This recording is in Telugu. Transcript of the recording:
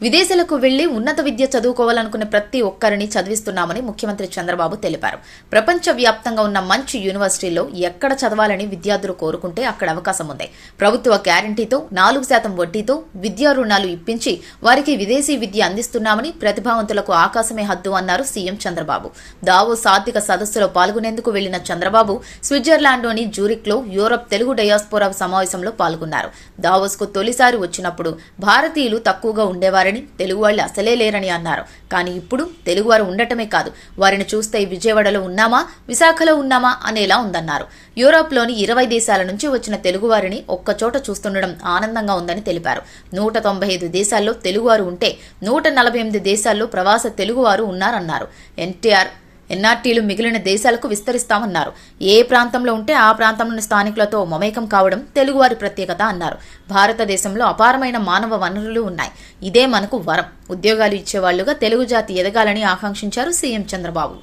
విదేశాలకు వెళ్లి ఉన్నత విద్య చదువుకోవాలనుకునే ప్రతి ఒక్కరిని చదివిస్తున్నామని ముఖ్యమంత్రి చంద్రబాబు తెలిపారు. ప్రపంచ వ్యాప్తంగా ఉన్న మంచి యూనివర్సిటీల్లో ఎక్కడ చదవాలని విద్యార్థులు కోరుకుంటే అక్కడ అవకాశం ఉంది. ప్రభుత్వ గ్యారంటీతో 4% వడ్డీతో విద్యా రుణాలు ఇప్పించి వారికి విదేశీ విద్య అందిస్తున్నామని, ప్రతిభావంతులకు ఆకాశమే హద్దు అన్నారు సీఎం చంద్రబాబు. దావోస్ ఆర్థిక సదస్సులో పాల్గొనేందుకు వెళ్లిన చంద్రబాబు స్విట్జర్లాండ్లోని జూరిక్లో యూరప్ తెలుగు డయాస్పోరా సమావేశంలో పాల్గొన్నారు. దావోస్ కు తొలిసారి వచ్చినప్పుడు భారతీయులు తక్కువగా ఉండేవారని, తెలుగు వాళ్ళు అసలే లేరని అన్నారు. కానీ ఇప్పుడు తెలుగువారు ఉండటమే కాదు, వారిని చూస్తే విజయవాడలో ఉన్నామా, విశాఖలో ఉన్నామా అనేలా ఉందన్నారు. యూరోప్లోని 20 దేశాల నుంచి వచ్చిన తెలుగువారిని ఒక్కచోట చూస్తుండడం ఆనందంగా ఉందని తెలిపారు. 195 దేశాల్లో తెలుగువారు ఉంటే 148 దేశాల్లో ప్రవాస తెలుగువారు ఉన్నారన్నారు. ఎన్ఆర్టీలు మిగిలిన దేశాలకు విస్తరిస్తామన్నారు. ఏ ప్రాంతంలో ఉంటే ఆ ప్రాంతంలోని స్థానికులతో మమేకం కావడం తెలుగువారి ప్రత్యేకత అన్నారు. భారతదేశంలో అపారమైన మానవ వనరులు ఉన్నాయి. ఇదే మనకు వరం. ఉద్యోగాలు ఇచ్చేవాళ్లుగా తెలుగు జాతి ఎదగాలని ఆకాంక్షించారు సీఎం చంద్రబాబు.